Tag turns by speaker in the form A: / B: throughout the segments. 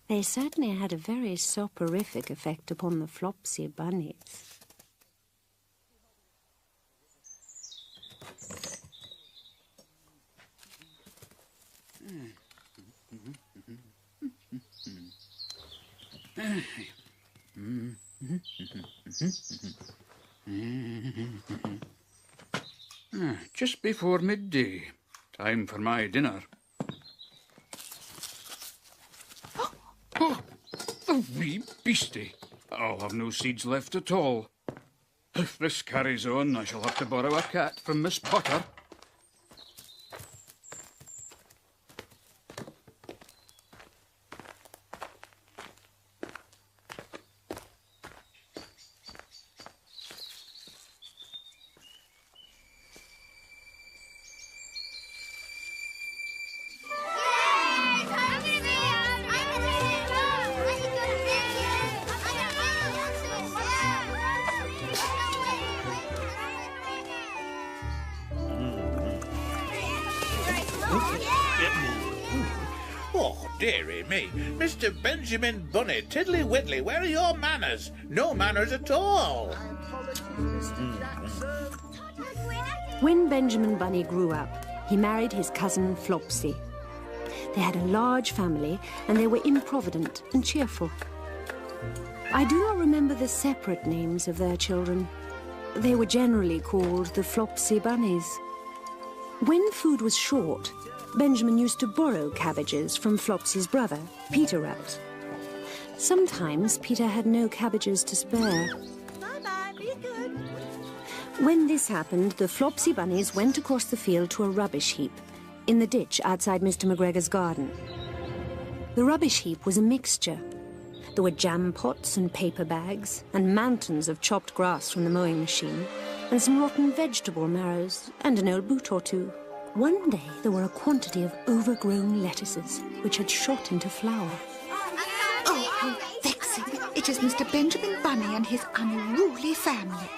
A: They certainly had a very soporific effect upon the Flopsy bunnies.
B: Just before midday. Time for my dinner. Oh, the wee beastie. I'll have no seeds left at all. If this carries on, I shall have to borrow a cat from Miss Potter.
C: Oh, dearie me. Mr. Benjamin Bunny, Tiddly Whitley, where are your manners? No manners at all.
A: When Benjamin Bunny grew up, he married his cousin Flopsy. They had a large family, and they were improvident and cheerful. I do not remember the separate names of their children. They were generally called the Flopsy Bunnies. When food was short, Benjamin used to borrow cabbages from Flopsy's brother, Peter Rabbit. Sometimes Peter had no cabbages to spare.
D: Bye-bye, be good.
A: When this happened, the Flopsy Bunnies went across the field to a rubbish heap in the ditch outside Mr. McGregor's garden. The rubbish heap was a mixture. There were jam pots and paper bags, and mountains of chopped grass from the mowing machine, and some rotten vegetable marrows, and an old boot or two. One day there were a quantity of overgrown lettuces, which had shot into flower.
D: Oh, how vexing. It is Mr. Benjamin Bunny and his unruly family.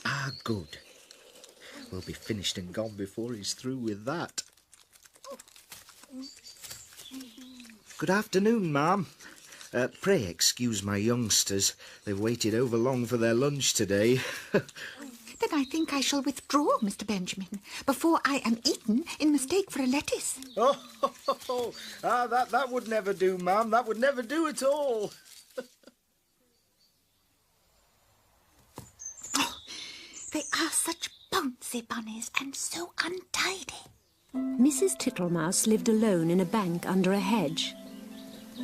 E: Ah, good. We'll be finished and gone before he's through with that. Good afternoon, ma'am. Pray excuse my youngsters. They've waited over long for their lunch today.
D: Then I think I shall withdraw, Mr. Benjamin, before I am eaten in mistake for a lettuce.
E: That would never do, ma'am. That would never do at all.
D: Oh, they are such bouncy bunnies and so untidy.
A: Mrs. Tittlemouse lived alone in a bank under a hedge.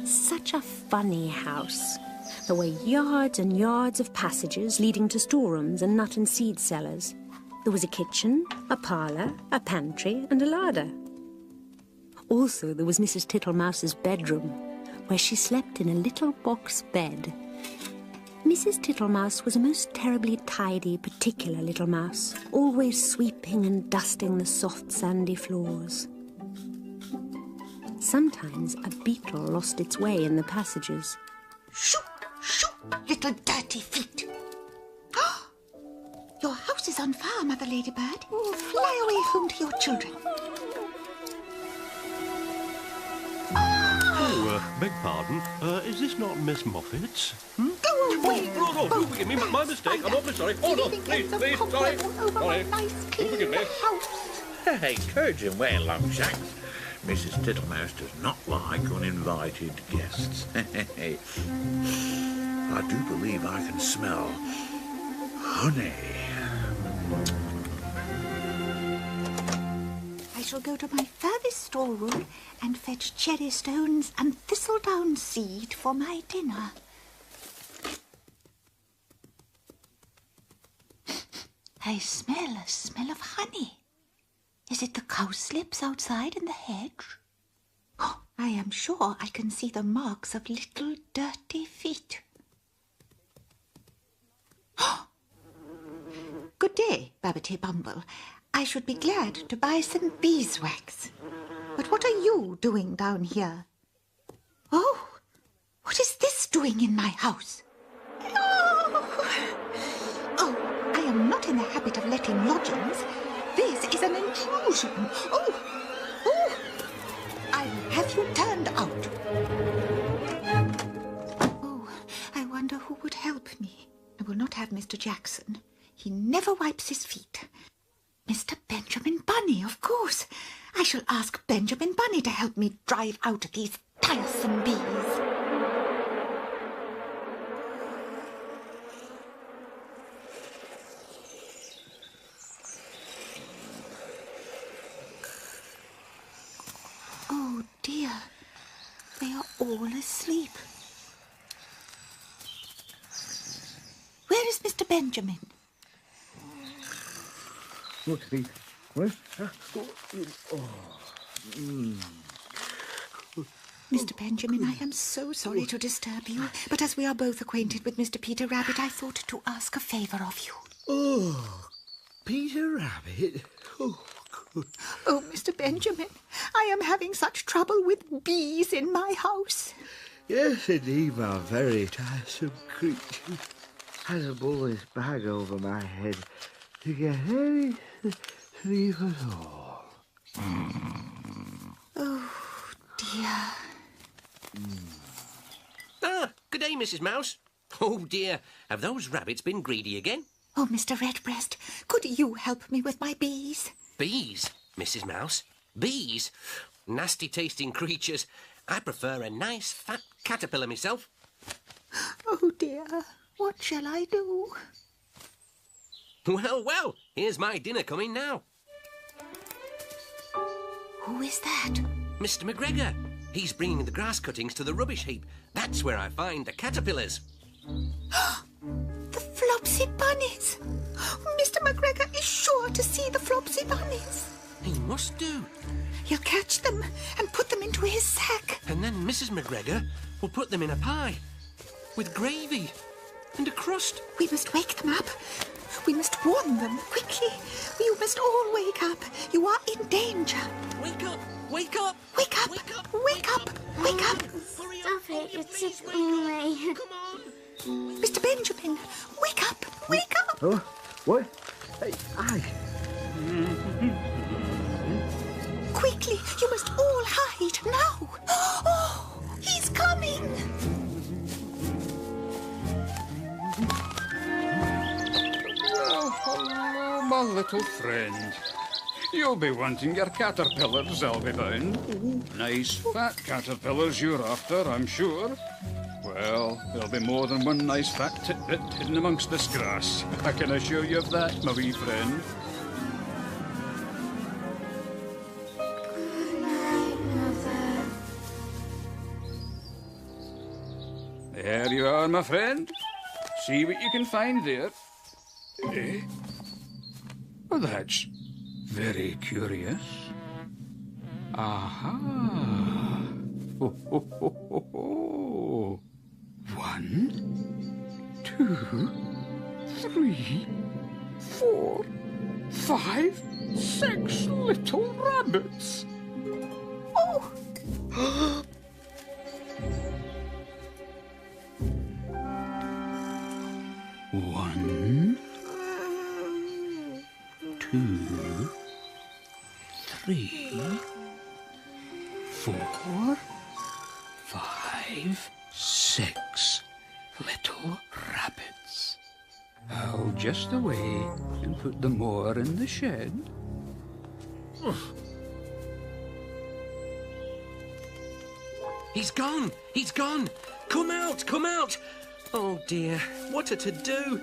A: Such a funny house. There were yards and yards of passages leading to storerooms and nut and seed cellars. There was a kitchen, a parlour, a pantry, and a larder. Also, there was Mrs. Tittlemouse's bedroom, where she slept in a little box bed. Mrs. Tittlemouse was a most terribly tidy, particular little mouse, always sweeping and dusting the soft, sandy floors. Sometimes a beetle lost its way in the passages.
D: Shoo, shoo, little dirty feet. Your house is on fire, Mother Ladybird. Fly away home to your children.
F: Beg pardon. Is this not Miss Moffat's?
D: Go away.
F: Oh, no, forgive me. My mistake. I'm awfully sorry. Oh, no, please, sorry.
D: Over
F: Sorry.
D: my nice, clean
F: Forgive me.
D: house.
C: Hey, courage and way, Longshanks. Mrs. Tittlemouse does not like uninvited guests. I do believe I can smell honey.
D: I shall go to my furthest storeroom and fetch cherry stones and thistledown seed for my dinner. I smell a smell of honey. Is it the cowslips outside in the hedge? Oh, I am sure I can see the marks of little dirty feet. Good day, Babbity Bumble. I should be glad to buy some beeswax. But what are you doing down here? Oh, what is this doing in my house? Oh, I am am not in the habit of letting lodgings. This is an intrusion. Oh! I'll have you turned out. Oh, I wonder who would help me. I will not have Mr. Jackson. He never wipes his feet. Mr. Benjamin Bunny, of course. I shall ask Benjamin Bunny to help me drive out these tiresome bees. Oh, dear. They are all asleep. Where is Mr. Benjamin? Mr. Benjamin, I am so sorry to disturb you, but as we are both acquainted with Mr. Peter Rabbit, I thought to ask a favour of you.
E: Oh, Peter Rabbit?
D: Oh, Mr. Benjamin, I am having such trouble with bees in my house.
E: Yes, indeed, my very tiresome creature. I had to pull this bag over my head to get any sleep at all.
D: Oh, dear.
G: Good day, Mrs. Mouse. Oh, dear, have those rabbits been greedy again?
D: Oh, Mr. Redbreast, could you help me with my bees?
G: Bees, Mrs. Mouse? Bees? Nasty-tasting creatures. I prefer a nice fat caterpillar myself.
D: Oh, dear. What shall I do?
G: Well, here's my dinner coming now.
D: Who is that?
G: Mr. McGregor. He's bringing the grass cuttings to the rubbish heap. That's where I find the caterpillars.
D: The Flopsy Bunnies! Mr. McGregor is sure to see the Flopsy Bunnies.
G: He must do.
D: He'll catch them and put them into his sack.
G: And then Mrs. McGregor will put them in a pie with gravy and a crust.
D: We must wake them up. We must warn them quickly. You must all wake up. You are in danger.
G: Wake up! Wake up!
D: Wake up!
G: Wake up!
D: Wake up! Wake up!
G: Hurry up!
H: Stop it, you're tickling me.
G: Come on!
D: Mr. Benjamin, wake up! Wake up!
E: Oh, what? Hey, aye.
D: Quickly, you must all hide now. Oh, he's coming!
B: Oh, hello, my little friend. You'll be wanting your caterpillars, I'll be bound. Nice fat caterpillars you're after, I'm sure. Well, there'll be more than one nice fat titbit hidden amongst this grass. I can assure you of that, my wee friend.
H: Good night, Mother.
B: There you are, my friend. See what you can find there. Eh? Well, that's very curious. Aha! Ho, ho, ho, ho, ho. 1, 2, 3, 4, 5, 6 little rabbits.
D: Oh!
B: 1, 2, 3, 4, 5, 6 little rabbits. I'll just away and put them more in the shed.
G: He's gone! He's gone! Come out! Come out! Oh, dear. What a to-do!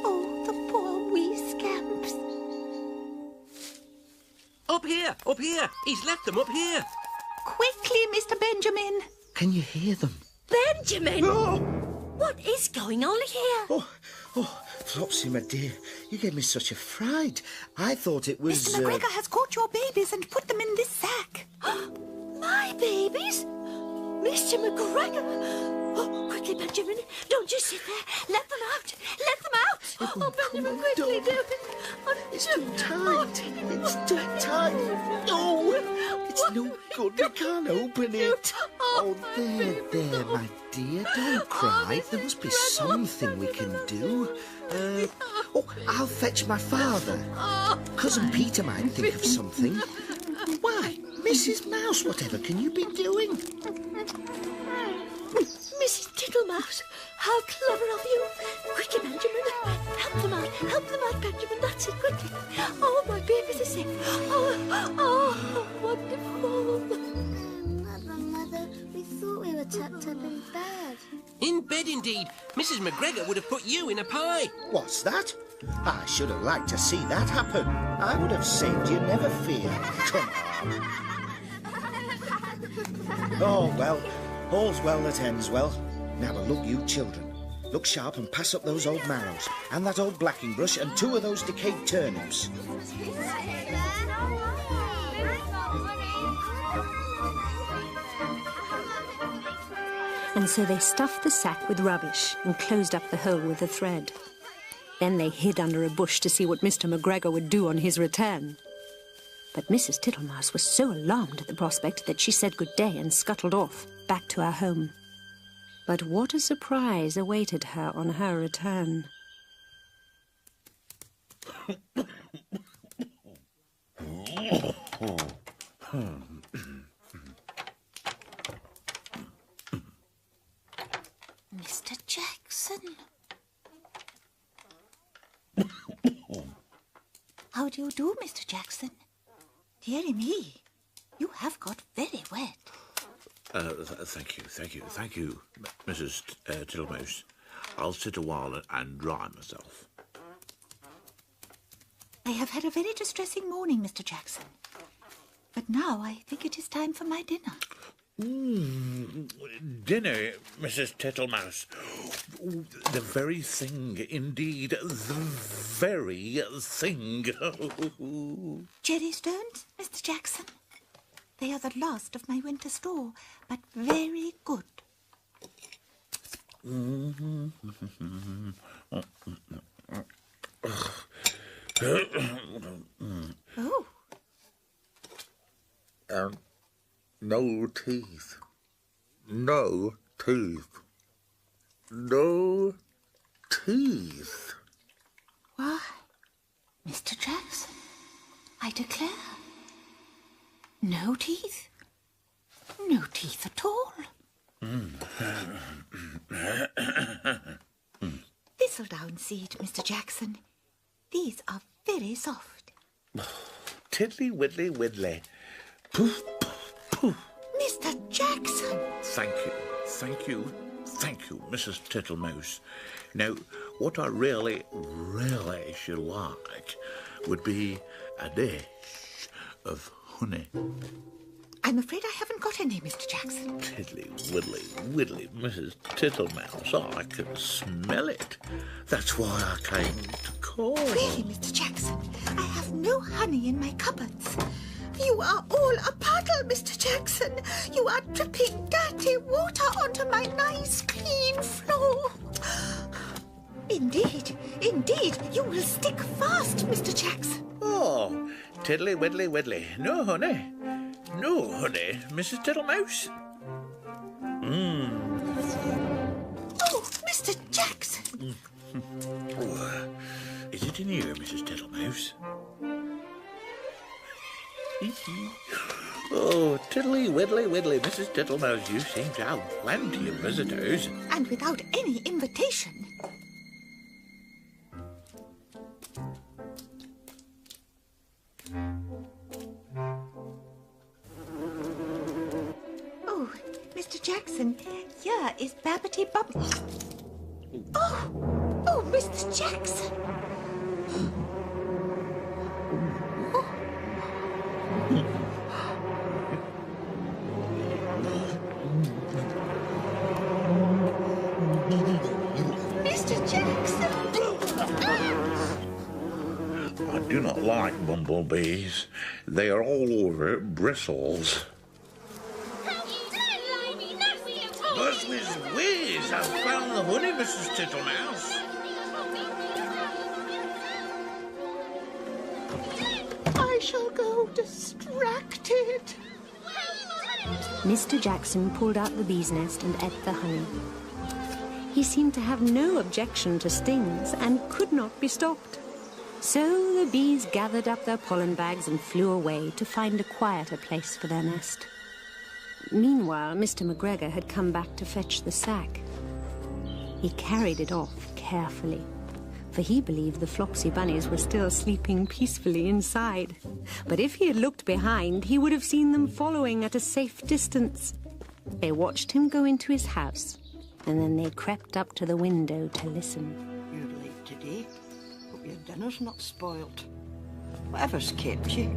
D: Oh, the poor wee scamps.
G: Up here! Up here! He's left them up here!
D: Quickly, Mr. Benjamin.
E: Can you hear them?
A: Benjamin!
E: Oh,
A: What is going on here?
E: Flopsy, my dear, you gave me such a fright. I thought it was...
D: Mr. McGregor has caught your babies and put them in this sack.
A: My babies? Mr. McGregor! Oh, quickly, Benjamin. Don't you sit there. Let them out. Let them out. Oh, Benjamin, quickly do it. Oh,
E: It's too tight. It's too tight. Oh, it's no good. We can't open it. Oh, there, my dear. Don't cry. There must be something we can do. I'll fetch my father. Cousin Peter might think of something. Why, Mrs. Mouse, whatever can you be doing?
A: Mrs. Tittlemouse, how clever of you. Quickly, Benjamin. Help them out, Benjamin. That's it, quickly. Oh, my babies are safe. Oh, wonderful.
H: Mother, we thought we were tucked up in bed.
G: In bed, indeed. Mrs. McGregor would have put you in a pie.
E: What's that? I should have liked to see that happen. I would have saved you, never fear. Come on. Oh, well, all's well that ends well. Now, look, you children. Look sharp and pass up those old marrows, and that old blacking brush, and 2 of those decayed turnips.
A: And so they stuffed the sack with rubbish and closed up the hole with a thread. Then they hid under a bush to see what Mr. McGregor would do on his return. But Mrs. Tittlemouse was so alarmed at the prospect that she said good day and scuttled off, back to her home. But what a surprise awaited her on her return.
D: Mr. Jackson. How do you do, Mr. Jackson? Dearie me, you have got very wet.
C: Thank you, Mrs. Tittlemouse. I'll sit a while and dry myself.
D: I have had a very distressing morning, Mr. Jackson. But now I think it is time for my dinner.
C: Dinner, Mrs. Tittlemouse. The very thing, indeed, the very thing.
D: Cherry stones, Mr. Jackson. They are the last of my winter store, but very good. Oh.
C: No teeth. No teeth. No teeth.
D: Why, Mr. Jackson, I declare. No teeth. No teeth at all. Thistledown seed, Mr. Jackson. These are very soft.
C: Tiddly widdly widdly. Poof, poof, poof.
D: Mr. Jackson!
C: Thank you, Mrs. Tittlemouse. Now, what I really should like would be a dish of honey.
D: I'm afraid I haven't got any, Mr. Jackson.
C: Tiddly widdly widdly, Mrs. Tittlemouse. I can smell it. That's why I came to call.
D: Really, Mr. Jackson, I have no honey in my cupboards. You are all a puddle, Mr. Jackson. You are dripping dirty water onto my nice, clean floor. Indeed, you will stick fast, Mr. Jackson.
C: Oh, tiddly widdly widdly. No honey. No honey, Mrs. Tittlemouse.
D: Oh, Mr. Jackson.
C: Oh, is it in here, Mrs. Tittlemouse? Oh, tiddly widdly widdly, Mrs. Tittlemouse, you seem to have plenty of visitors.
D: And without any invitation. Oh, Mr. Jackson, here is Babbity Bubble. Oh, Mr. Jackson. Mr. Jackson!
C: I do not like bumblebees. They are all over bristles. Buzz whiz whiz! I've found the honey, Mrs. Tittlemouse.
D: I shall go distracted.
A: Mr. Jackson pulled out the bee's nest and ate the honey. He seemed to have no objection to stings and could not be stopped. So the bees gathered up their pollen bags and flew away to find a quieter place for their nest. Meanwhile, Mr. McGregor had come back to fetch the sack. He carried it off carefully, for he believed the Flopsy bunnies were still sleeping peacefully inside. But if he had looked behind, he would have seen them following at a safe distance. They watched him go into his house, and then they crept up to the window to listen.
I: You're late today. Hope your dinner's not spoiled. Whatever's kept you?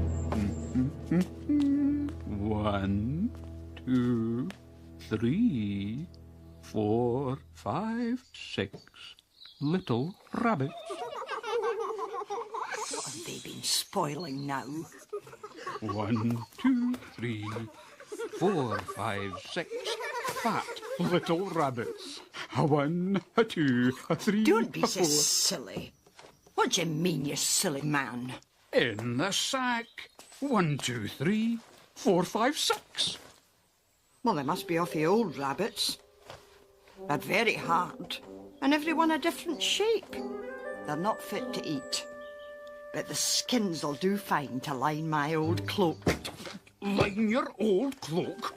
B: 1, 2, 3, 4, 5, 6 little rabbits.
I: What have they been spoiling now?
B: 1, 2, 3, 4, 5, 6 fat little rabbits. 1, 2, 3,
I: Don't be
B: 4.
I: so silly. What do you mean, you silly man?
B: In the sack. 1, 2, 3, 4, 5, 6.
I: Well, they must be off the old rabbits. They're very hard, and every one a different shape. They're not fit to eat. But the skins'll do fine to line my old cloak.
B: Line your old cloak?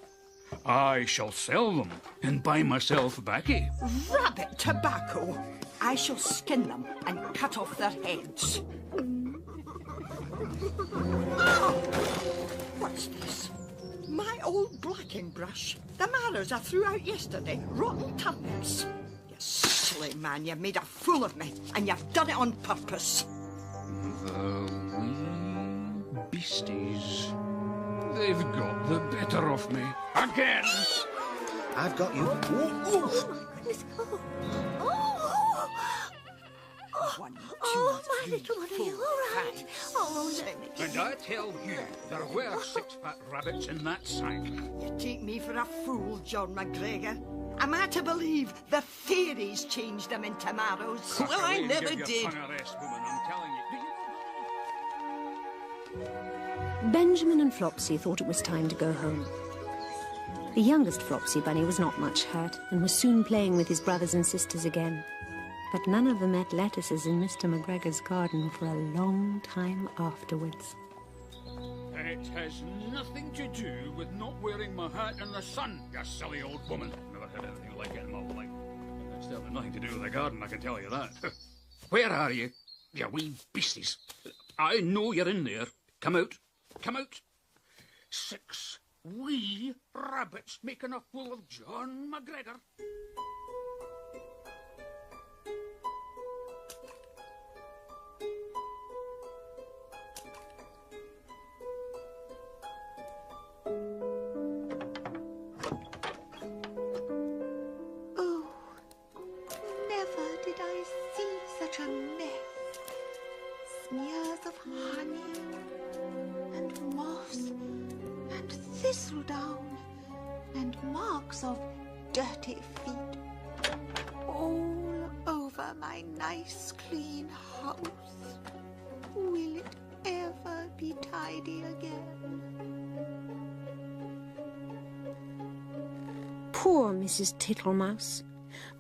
B: I shall sell them and buy myself baccy.
I: Rabbit tobacco! I shall skin them and cut off their heads. Oh, what's this? My old blacking brush. The marrows I threw out yesterday. Rotten turnips. You silly man, you made a fool of me, and you've done it on purpose.
B: The wee beasties. They've got the better of me. Again!
C: I've got you.
I: One, two,
H: Oh, my
I: three,
H: little one, are you
I: 4,
H: all right?
I: 5,
H: Oh, let me
B: And I tell you, there were 6 fat rabbits in that sack.
I: You take me for a fool, John McGregor. Am I to believe the fairies changed them into marrows?
G: Well, I
B: Give
G: never
B: your
G: did.
B: tongue a rest, woman, I'm telling you.
A: Benjamin and Flopsy thought it was time to go home. The youngest Flopsy bunny was not much hurt and was soon playing with his brothers and sisters again. But none of them ate lettuces in Mr. McGregor's garden for a long time afterwards.
B: It has nothing to do with not wearing my hat in the sun, you silly old woman. Never had anything like it in my life. It's certainly nothing to do with the garden, I can tell you that. Where are you, you wee beasties? I know you're in there. Come out. Come out. 6 wee rabbits making a fool of John McGregor.
D: Oh, never did I see such a mess. Smears of honey and moss and thistledown and marks of dirty feet all over my nice clean house. Will it ever be tidy again?
A: Poor Mrs. Tittlemouse.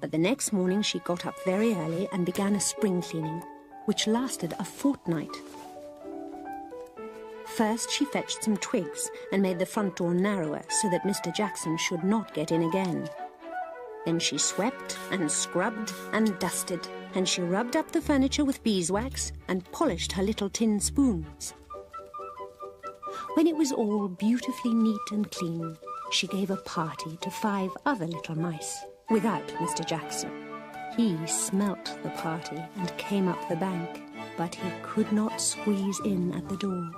A: But the next morning she got up very early and began a spring cleaning, which lasted a fortnight. First she fetched some twigs and made the front door narrower so that Mr. Jackson should not get in again. Then she swept and scrubbed and dusted, and she rubbed up the furniture with beeswax and polished her little tin spoons. When it was all beautifully neat and clean, she gave a party to 5 other little mice, without Mr. Jackson. He smelt the party and came up the bank, but he could not squeeze in at the door.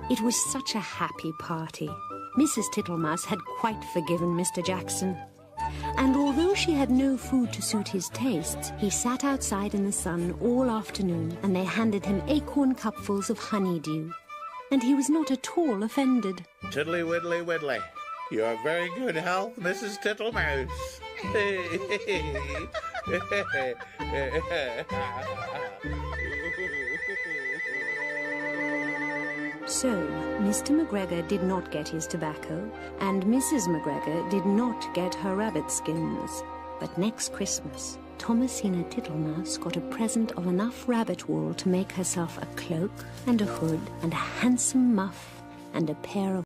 A: It was such a happy party. Mrs. Tittlemouse had quite forgiven Mr. Jackson. And although she had no food to suit his tastes, he sat outside in the sun all afternoon, and they handed him acorn cupfuls of honeydew. And he was not at all offended.
C: Tiddly widdly widdly. Your very good health, Mrs. Tittlemouse.
A: So, Mr. McGregor did not get his tobacco, and Mrs. McGregor did not get her rabbit skins. But next Christmas, Thomasina Tittlemouse got a present of enough rabbit wool to make herself a cloak and a hood and a handsome muff and a pair of